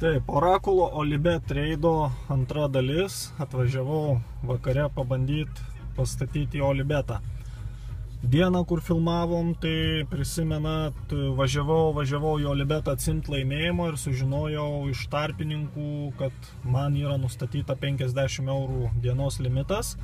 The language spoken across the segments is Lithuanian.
Taip, Orakulo Olibet reido antra dalis. Atvažiavau vakare pabandyti pastatyti Olibetą. Dieną, kur filmavom, tai prisimenat, važiavau į Olibetą atsimt laimėjimo ir sužinojau iš tarpininkų, kad man yra nustatyta 50 eurų dienos limitas.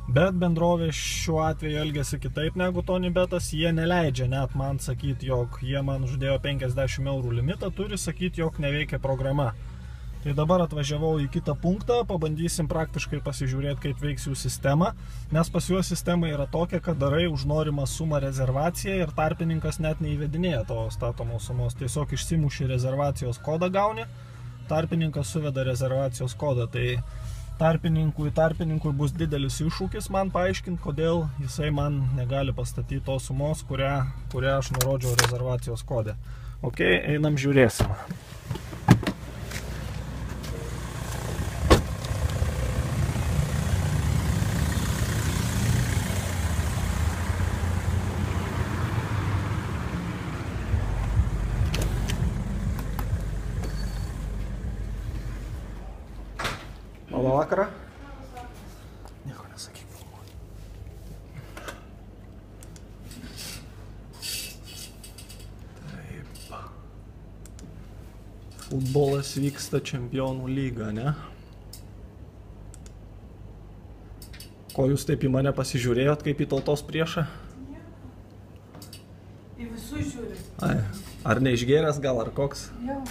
Bet bendrovė šiuo atveju elgiasi kitaip negu Tonibetas. Jie neleidžia net man sakyti, jog jie man uždėjo 50 eurų limitą, turi sakyti, jog neveikia programa. Tai dabar atvažiavau į kitą punktą, pabandysim praktiškai pasižiūrėti, kaip veiks jų sistema, nes pas juos sistema yra tokia, kad darai už norimą sumą rezervaciją ir tarpininkas net neįvedinėja to statomos sumos. Tiesiog išsimuši rezervacijos kodą gauni, tarpininkas suveda rezervacijos kodą. Tai tarpininkui bus didelis iššūkis man paaiškinti, kodėl jisai man negali pastatyti tos sumos, kurią aš nurodžiau rezervacijos kode. Ok, einam žiūrėsim. Labą vakarą. Nieko nesakyk. Taip. Futbolas vyksta Čempionų lyga, ne? Ko jūs taip į mane pasižiūrėjot, kaip į tautos priešą? Ne. Į visus žiūri. Ai, ar neišgėręs gal, ar koks? Jo.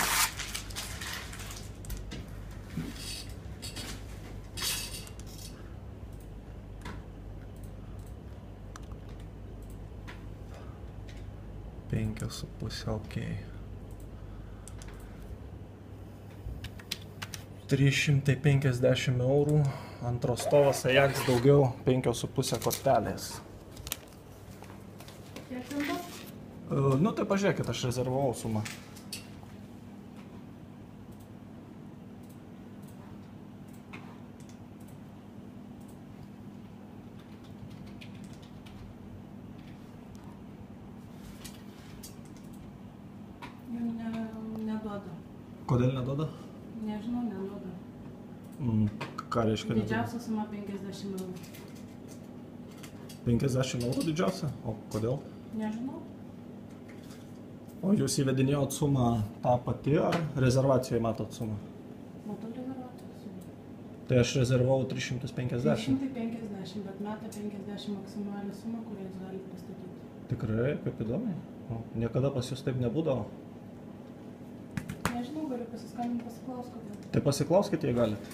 Penkios su pusė, ok. 350 eurų, antros stovas Ajax daugiau, 5,5 kortelės. Kiek ten buvo? Nu tai pažiūrėkit, aš rezervavau sumą. Neduoda. Kodėl neduoda? Nežinau, neduoda. Ką reiškia neduoda? Didžiausia suma 50 eurų. 50 eurų didžiausia? O kodėl? Nežinau. O jūs įvedinėjot sumą tą pati, ar rezervacijoje matot sumą? Matau rezervacijos sumą. Tai aš rezervavau 350. 350, bet meta 50 maksimalią sumą, kurią jūs galite pastatyti. Tikrai, kaip įdomiai. Niekada pas jūs taip nebūdavo. Nežinau, galiu pasiskambinti, pasiklaus, kodėl. Tai pasiklauskite, jei galite.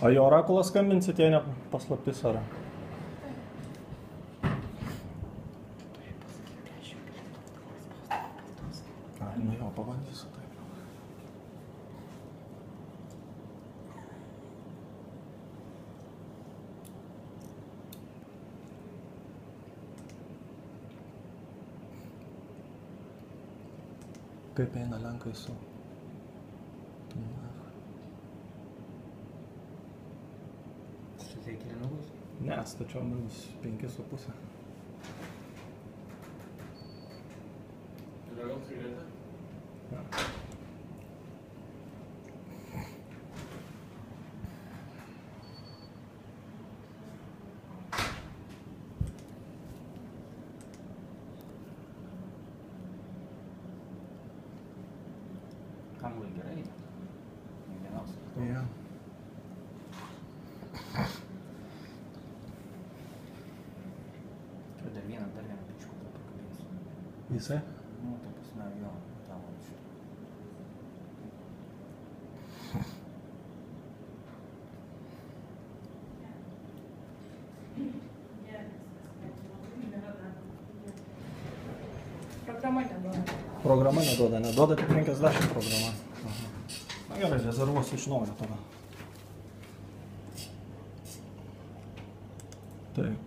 O į Orakulą skambinsit, jei ne paslaptis, ar? Nu jo, pabandysiu taip. Kaip eina lenkai su... Statai kilinukus? Ne, stačiau minus 5,5. Yra gal cigaretė? Ja. Anglai gerai. Geriausias. Ja. Turiu dar vieną pičkuką pakabinsiu. Jisai? Nu, ta prasme, jo, tavo šitą. Programa neduoda. Programa neduoda tik 50 programa. Aha. Na gerai, rezervuosiu iš naujo tada. Taip.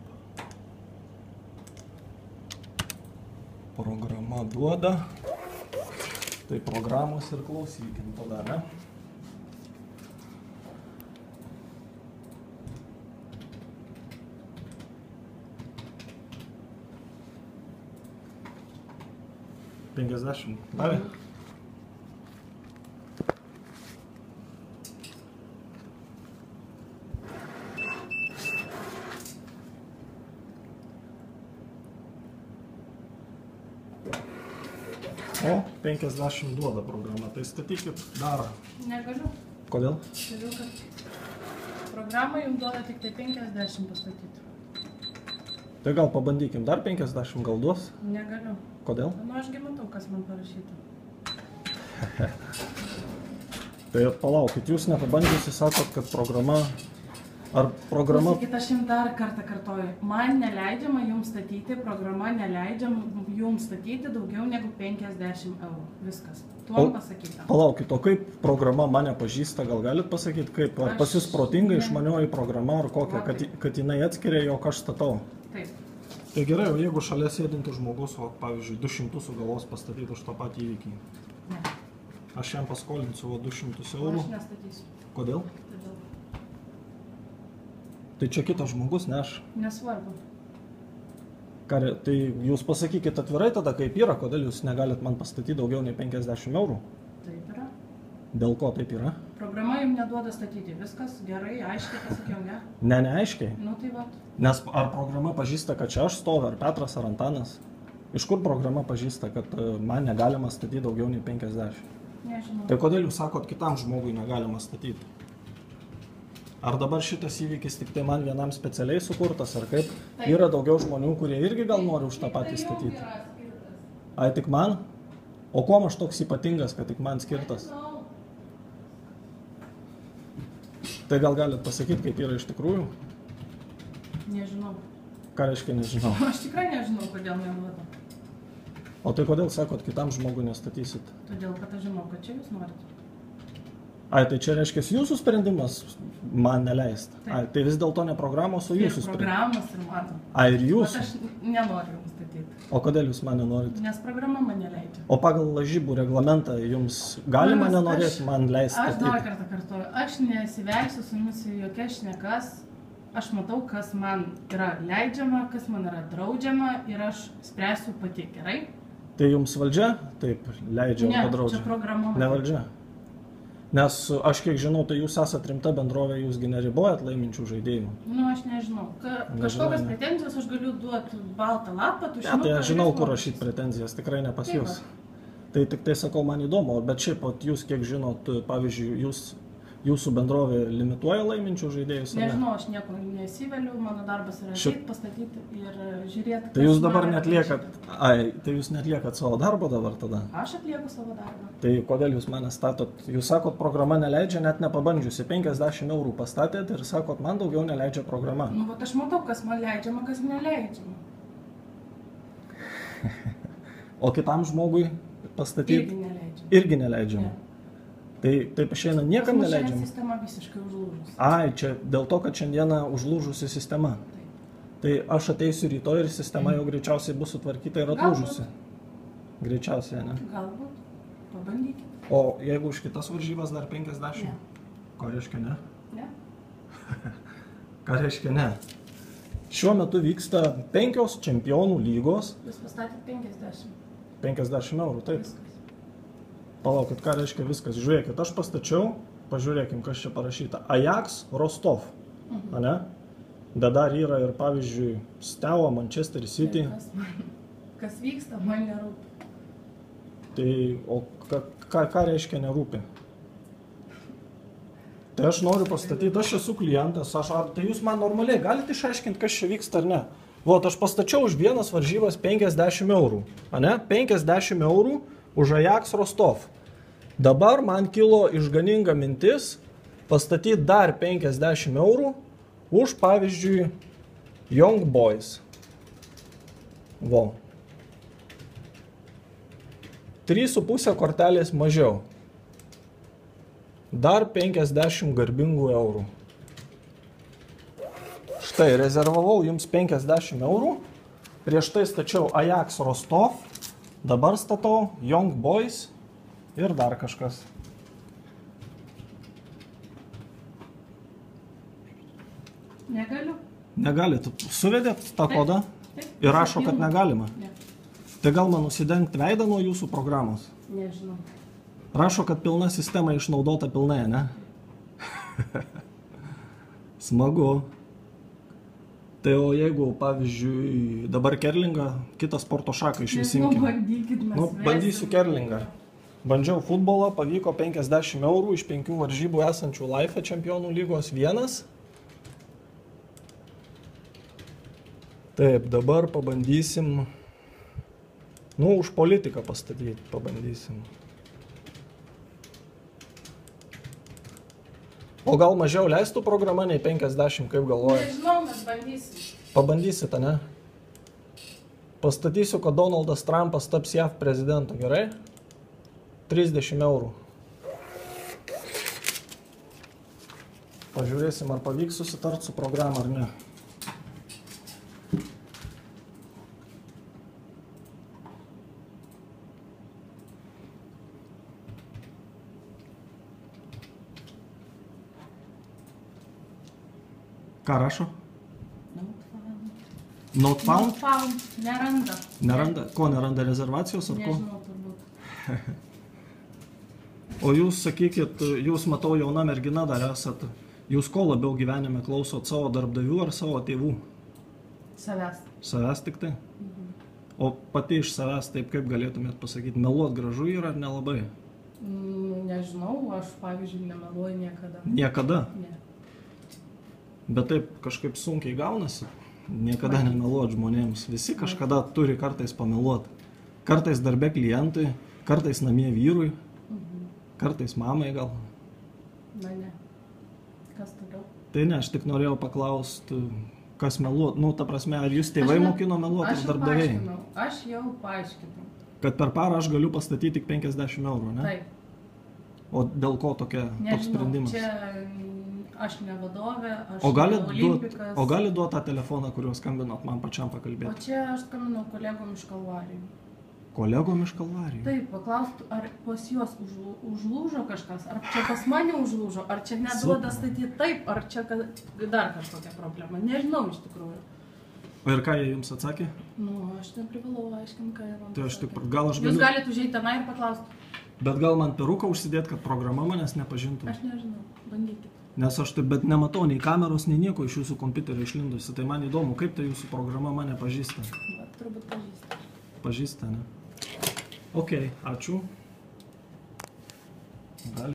Programa duoda. Tai programos ir klausykim tada, ne? 50. Davė? O, 50 duoda programa, tai statykit dar. Negaliu. Kodėl? Todėl, kad programą jums duoda tik tai 50 pastatyti. Tai gal pabandykim dar 50, gal duos? Negaliu. Kodėl? Nu, ašgi matau, kas man parašyta. Tai palaukit, jūs nepabandžiusi sakot, kad programa... Ar programa... Klausykit, aš jums dar kartą kartoju. Man neleidžiama jums statyti, programa neleidžiama jums statyti daugiau negu 50 eurų. Viskas. Tuom pasakyta. Palaukit, o kaip programa mane pažįsta, gal galit pasakyti, kaip? Ar pas jūs protinga išmanioji programa, ar kokia, kad jinai atskiria, jog aš statau? Taip. Tai gerai, o jeigu šalia sėdintis žmogus, o pavyzdžiui, 200 sugalvos pastatyti už tą patį įvykį? Ne. Aš jam paskolinsiu 200 O eurų. aš nestatysiu. Kodėl? Todėl. Tai čia kitas žmogus, ne aš. Nesvarbu. Tai jūs pasakykit atvirai tada, kaip yra, kodėl jūs negalit man pastatyti daugiau nei 50 eurų? Taip yra. Dėl ko taip yra? Programa jums neduoda statyti. Viskas gerai, aiškiai pasakiau, ne? Ne, neaiškiai. Nu tai va. Nes ar programa pažįsta, kad čia aš stoviu, ar Petras, ar Antanas? Iš kur programa pažįsta, kad man negalima statyti daugiau nei 50? Nežinau. Tai kodėl jūs sakot, kitam žmogui negalima statyti? Ar dabar šitas įvykis tik tai man vienam specialiai sukurtas, ar kaip? Taip. Yra daugiau žmonių, kurie irgi gal nori už tą patį statyti? Ai, tik man? O kuom aš toks ypatingas, kad tik man skirtas? Tai gal galit pasakyti, kaip yra iš tikrųjų? Nežinau. Ką reiškia nežinau? Aš tikrai nežinau, kodėl neduoda. O tai kodėl sakot, kitam žmogui nestatysit? Todėl, kad aš žinau, kad čia jūs norite. Ai, tai čia reiškia jūsų sprendimas man neleisti. Taip. Ai, tai vis dėlto ne programos, o Ir jūsų sprendimas. programas ir mano. Ai, ir Bet jūsų. aš nenoriu jums statyti. O kodėl jūs man nenorite? Nes programa man neleidžia. O pagal lažybų reglamentą jums galima nenorėti man leisti Aš dar statyti? kartą kartuoju. Aš nesivelsiu su jumis į jokias šnekas. Aš matau, kas man yra leidžiama, kas man yra draudžiama ir aš spręsiu pati, gerai? Tai jums valdžia taip leidžia Ne, arba draudžia? čia programa. Ne valdžia. Nes aš kiek žinau, tai jūs esat rimta bendrovė, jūsgi neribojat laiminčių žaidėjų. Nu, aš nežinau. Kažkokios ne. pretenzijos aš galiu duoti baltą lapą, Ne, tušinuką. tai aš žinau, ir kur išmokyti. rašyti pretenzijas, tikrai ne pas Tai jūs. Tai tik tai sakau, man įdomu, bet šiaip ot, jūs kiek žinot, pavyzdžiui, jūsų bendrovė limituoja laiminčių žaidėjus? ar ne? Nežinau, aš nieko nesiveliu, mano darbas yra Šit- ateit, pastatyti ir žiūrėti. Tai jūs dabar netliekat, tai jūs netliekat savo darbo dabar tada? Aš atlieku savo darbą. Tai kodėl jūs mane statot? Jūs sakot, programa neleidžia, net nepabandžiusi. 50 eurų pastatėt ir sakot, man daugiau neleidžia programa. Nu, bet aš matau, kas man leidžiama, kas neleidžiama. O kitam žmogui pastatyti Irgi neleidžiama. irgi neleidžiama. Ne. Tai taip išeina niekam Pas mus šiandien neleidžiama. sistema visiškai užlūžus. Ai, čia dėl to, kad šiandieną užlūžusi sistema. Taip. Tai aš ateisiu rytoj ir sistema jau greičiausiai bus sutvarkyta ir atlūžusi. Greičiausiai, ne? Galbūt. Pabandykit. O jeigu už kitas varžybas dar 50? Ne. Ko reiškia ne? Ne? Ką reiškia ne? Šiuo metu vyksta 5 čempionų lygos, Jūs pastatėt 50. 50 eurų, taip. Viskas. Palaukit, ką reiškia viskas. Žiūrėkit, aš pastačiau, pažiūrėkim, kas čia parašyta. Ajax, Rostov, ane? Bet dar yra ir, pavyzdžiui, Steaua, Manchester City. Kas vyksta, man nerūpi. Tai, o ką reiškia nerūpi? Tai aš noriu pastatyti, aš esu klientas, tai jūs man normaliai galite išaiškinti, kas čia vyksta ar ne? Vot, aš pastačiau už vienas varžybas 50 eurų, ane? 50 eurų už Ajax Rostov. Dabar man kilo išganinga mintis pastatyti dar 50 eurų už, pavyzdžiui, Young Boys. Vo. 3,5 kortelės mažiau. Dar 50 garbingų eurų. Štai, rezervavau jums 50 eurų. Prieš tai stačiau Ajax Rostov. Dabar statau Young Boys ir dar kažkas. Negaliu. Negalit. Suvedėt tą kodą Taip. ir rašo, kad negalima. Ne. Tai gal man nusidengti veidą nuo jūsų programos? Nežinau. Rašo, kad pilna sistema išnaudota pilnai, ne? Smagu. Tai o jeigu, pavyzdžiui, dabar kerlingą, kitą sporto šaką išvisinkim. Bandykit, mes Bandysiu kerlingą. Bandžiau futbolą, pavyko 50 eurų iš 5 varžybų esančių Life čempionų lygos vienas. Taip, dabar pabandysim, už politiką pastatyti pabandysim. O gal mažiau leistų programa nei 50, kaip galvoji? Nežinau, mes bandysim. Pabandysite, ne? Pastatysiu, kad Donaldas Trumpas taps JAV prezidentu, gerai? 30 eurų. Pažiūrėsim, ar pavyks susitart su programą ar ne. Ką rašo? Not found? Not found. Neranda. Neranda? Ko neranda, rezervacijos ar ko? Nežinau, turbūt. O jūs, sakykit, jūs matau jauna mergina dar esat, jūs ko labiau gyvenime klausot, savo darbdavių ar savo tėvų? Savęs. Savęs tik tai? O pati iš savęs taip kaip galėtumėt pasakyti, meluot gražu yra ar nelabai? Nežinau, aš pavyzdžiui nemeluoju niekada. Niekada? Ne. Bet taip kažkaip sunkiai gaunasi. Niekada nemeluot žmonėms. Visi kažkada turi kartais pameluot. Kartais darbe klientui, kartais namie vyrui, kartais mamai gal. Na ne. Kas toliau? Tai ne, aš tik norėjau paklausti, kas meluot. Ta prasme, ar jūs tėvai mokino meluot ar darbdaviai? Aš jau paaiškinau. Kad per parą aš galiu pastatyti tik 50 eurų, ne? Taip. O dėl ko toks sprendimas? Čia aš ne vadovė, aš O olimpikas. gali duoti tą telefoną, kuriuo skambinot man pačiam pakalbėti? O čia aš skambinau kolegom iš Kalvarijų. Kolegom iš Kalvarijų? Taip, paklaustų, ar pas juos užlūžo kažkas, ar čia pas mane užlūžo, ar čia neduoda statyti taip, ar čia dar kažkokia problema. Nežinau iš tikrųjų. O ir ką jie jums atsakė? Aš neprivalau aiškinti, ką jie man Tai aš pasakė. tik, gal aš galiu... Jūs galite užeiti tenai ir paklausti. Bet gal man peruką užsidėti, kad programa manęs nepažintų? Aš nežinau, bandykit. Nes aš taip, bet nematau nei kameros, nei nieko iš jūsų kompiuterio išlindusi. Tai man įdomu, kaip ta jūsų programa mane pažįsta. Turbūt pažįsta. Pažįsta, ne? Ok, ačiū. Gali.